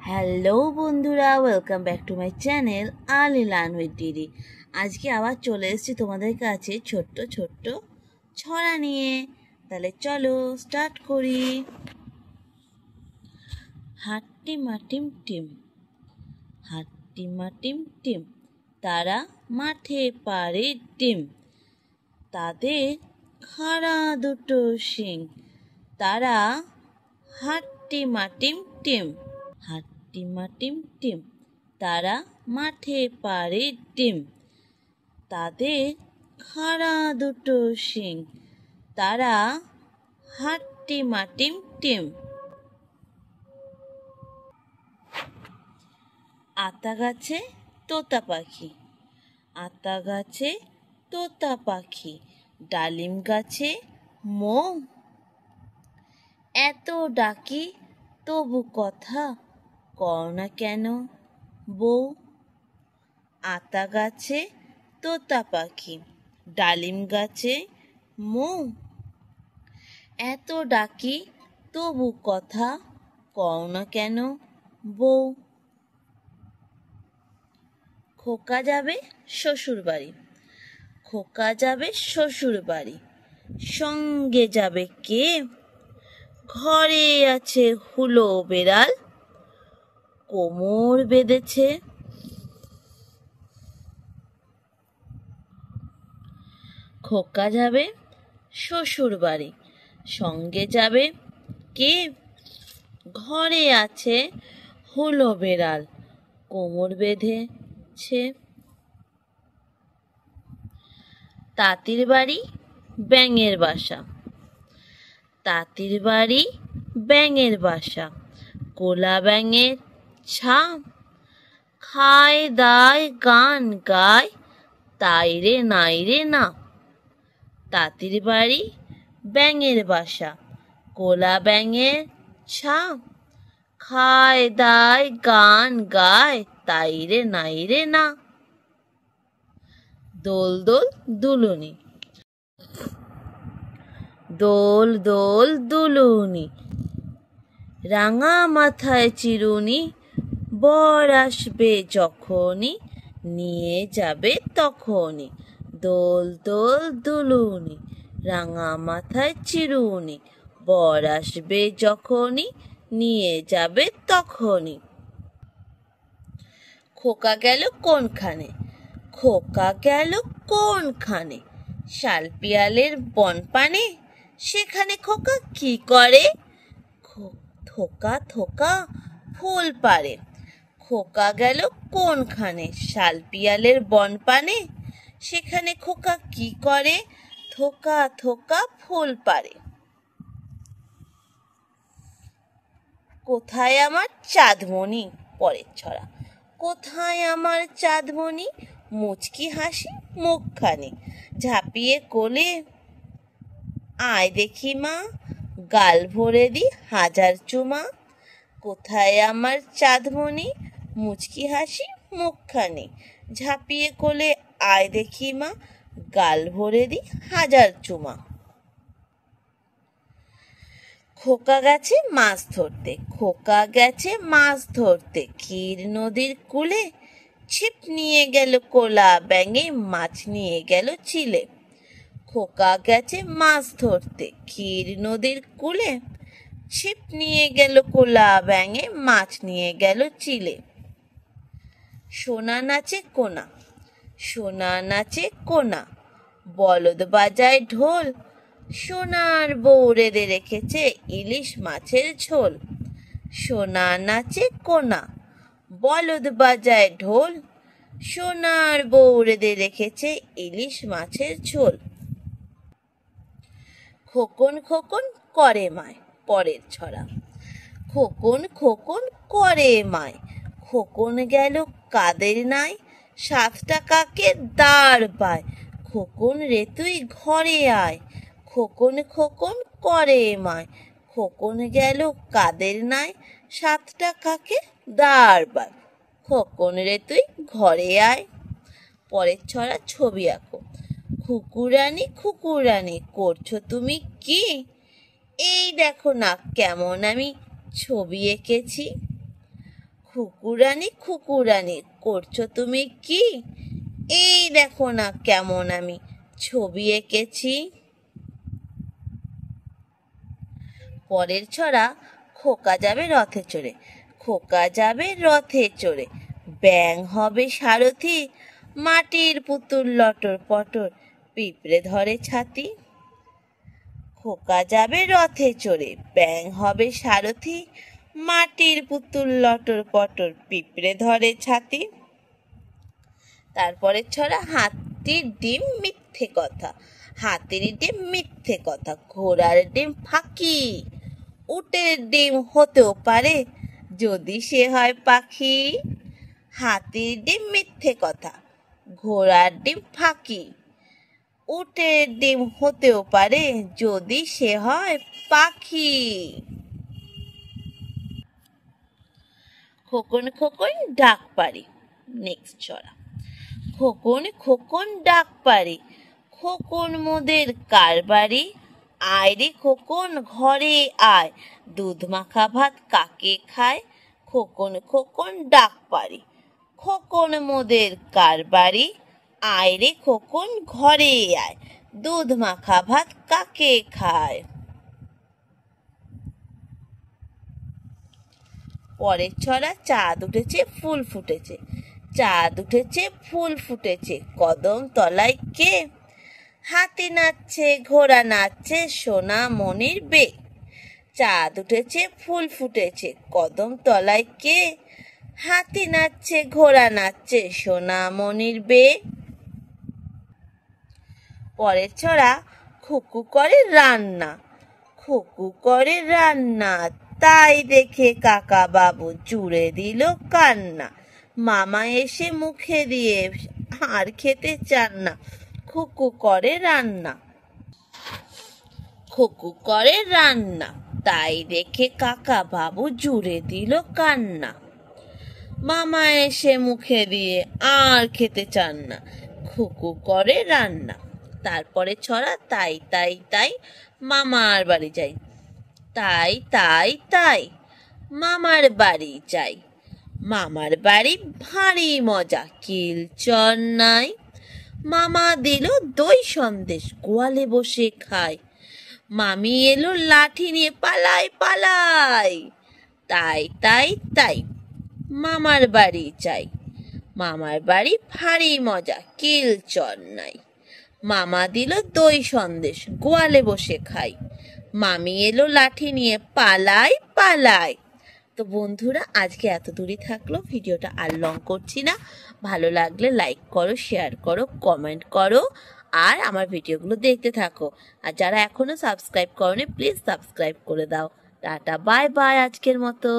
Hello বন্ধুরা, welcome back to my channel early learn with DD. আজকে আবার চলে এসেছি তোমাদের কাছে ছোট্ট ছোট্ট ছড়া নিয়ে। তাহলে চলো স্টার্ট করি। হাট্টি মাটিম টিম, হাট্টি মাটিম টিম, তারা মাঠে পারে ডিম, তাদের খাড়া দুটো শিং, তারা হাট্টি মাটিম টিম। হাট্টি মাটিম টিম, তারা মাঠে পারে ডিম, তাদের খাড়া দুটো শিং, তারা হাট্টি মাটিম টিম। আতা গাছে তোতা পাখি, আতা গাছে তোতা পাখি, ডালিম গাছে মৌ, এত ডাকি তবু কথা কও না কেন বউ। আতা গাছে তোতা পাখি, ডালিম গাছে মৌ, এত ডাকি তবু কথা কও না কেন বউ। খোকা যাবে শ্বশুর বাড়ি, খোকা যাবে শ্বশুর বাড়ি, সঙ্গে যাবে কে? ঘরে আছে হুলো বেড়াল, কোমর বেঁধেছে। খোকা যাবে শ্বশুর বাড়ি, সঙ্গে যাবে কে? ঘরে আছে হুলো বেড়াল, কোমর বেঁধেছে। তাঁতির বাড়ি ব্যাঙের বাসা, তাঁতির বাড়ি ব্যাঙের বাসা, কোলা ব্যাঙের ছা, খায় দায় গান গায় তাই রে নাই রে না। তাঁতির বাড়ি ব্যাঙের বাসা, কোলা ব্যাঙের ছা, খায় দায় গান গায় তাই রে নাই রে না। দোল দোল দুলুনি, দোল দোল দুলুনি, রাঙা মাথায় চিরুনি, বর আসবে যখনই নিয়ে যাবে তখনই। দোল দোল দুলুনি, রাঙা মাথায় চিরুনি, বর আসবে যখনই নিয়ে যাবে তখনই। খোকা গেল কোনখানে, খোকা গেল কোনখানে, শালপিয়ালের বনপানে, সেখানে খোকা কি করে? থোকা থোকা ফুল পাড়ে। খোকা গেল কোনখানে, শালপিয়ালের বনপানে, সেখানে খোকা কি করে? থোকা থোকা ফুল পাড়ে। কোথায় আমার চাঁদমণি, পরের ছড়া। কোথায় আমার চাঁদমণি, মুচকি হাসি মুখখানি, ঝাঁপিয়ে কোলে আয় দেখি মা, গাল ভরে দি হাজার চুমা। কোথায় আমার চাঁদমণি, মুচকি হাসি মুখখানি, ঝাঁপিয়ে কোলে আয় দেখি মা, গাল ভরে দি হাজার চুমা। খোকা গেছে মাছ ধরতে, খোকা গেছে মাছ ধরতে, ক্ষীর নদীর কূলে, ছিপ নিয়ে গেল কোলা ব্যাঙে, মাছ নিয়ে গেল চিলে। খোকা গেছে মাছ ধরতে, ক্ষীর নদীর কূলে, ছিপ নিয়ে গেল কোলা ব্যাঙে, মাছ নিয়ে গেল চিলে। সোনা নাচে কোনা, সোনা নাচে কোনা, বলদ বাজায় ঢোল, সোনার বউ রেঁধে রেখেছে ইলিশ মাছের ঝোল। সোনা নাচে কোনা, বলদ বাজায় ঢোল, সোনার বউ রেঁধে রেখেছে ইলিশ মাছের ঝোল। খোকন খোকন করে মায়, পরের ছড়া। খোকন খোকন করে মায়, খোকন গেল কাদের নাই, 7 টাকাকে দাঁড় পায়, খোকন রে তুই ঘরে আয়। খোকন খোকন করে মায়, খোকন গেল কাদের নাই, 7 টাকাকে দাঁড় পায়, খোকন রে তুই ঘরে আয়। পরের ছড়া ছবি আঁকো। খুকুরানি করছো তুমি কি? এই দেখো না কেমন আমি ছবি এঁকেছি। খুকুরানি করছো তুমি কি? এই দেখো না কেমন আমি ছবি এঁকেছি। পরের ছড়া, খোকা যাবে রথে চড়ে। খোকা যাবে রথে চড়ে, ব্যাঙ হবে সারথি, মাটির পুতুল লটর পটর, পিঁপড়ে ধরে ছাতি। খোকা যাবে রথে চড়ে, ব্যাঙ হবে সারথি, মাটির পুতুল লটর পটর, পিঁপড়ে ধরে ছাতি। তারপরে ছড়া, হাতির ডিম মিথ্যে কথা। হাতির ডিম মিথ্যে কথা, ঘোড়ার ডিম ফাঁকি, উটের ডিম হতেও পারে যদি সে হয় পাখি। হাতির ডিম মিথ্যে কথা, ঘোড়ার ডিম ফাঁকি, উটের ডিম হতেও পারে যদি সে হয় পাখি। খোকন খোকন ডাক পারি। নেক্সট ছড়া, খোকন খোকন ডাক পারি, খোকন মোদের কার বাড়ি? আয় রে খোকন ঘরে আয়, দুধ মাখা ভাত কাকে খায়? খোকন খোকন ডাক পারি, খোকন মোদের কার বাড়ি? আয় রে খোকন ঘরে আয়, দুধ মাখা ভাত কাকে খায়? পরের ছড়া, চাঁদ উঠেছে ফুল ফুটেছে। চাঁদ উঠেছে ফুল ফুটেছে, কদম তলায় কে? হাতি নাচছে ঘোড়া নাচছে, সোনা মনির বে। চাঁদ উঠেছে ফুল ফুটেছে, কদম তলায় কে? হাতি নাচছে ঘোড়া নাচছে, সোনা মনির বে। পরের ছড়া, খুকু করে রান্না। খুকু করে রান্না, তাই দেখে কাকা বাবু জুড়ে দিল কান্না। মামা এসে মুখে দিয়ে আর খেতে চান না। খুকু করে রান্না। খুকু করে রান্না, তাই দেখে কাকা বাবু জুড়ে দিল কান্না। মামা এসে মুখে দিয়ে আর খেতে চান না। খুকু করে রান্না। তারপরে ছড়া, তাই তাই তাই মামার বাড়ি যাই। তাই তাই তাই মামার বাড়ি যাই। মামার বাড়ি ভারী মজা, কিল চর নাই। মামা দিল দই সন্দেশ, গোয়ালে বসে খায়। মামি এলো লাঠি নিয়ে, পালাই পালাই। তাই তাই তাই মামার বাড়ি যাই। মামার বাড়ি ভারী মজা, কিল চর নাই। মামা দিল দই সন্দেশ, গোয়ালে বসে খাই। মামি এলো লাঠি নিয়ে, পালাই পালাই। তো বন্ধুরা, আজকে এত দূরই থাকলো, ভিডিওটা আর লং করছি না। ভালো লাগলে লাইক করো, শেয়ার করো, কমেন্ট করো, আর আমার ভিডিওগুলো দেখতে থাকো। আর যারা এখনো সাবস্ক্রাইব করোনি, প্লিজ সাবস্ক্রাইব করে দাও। টাটা বাই বাই আজকের মতো।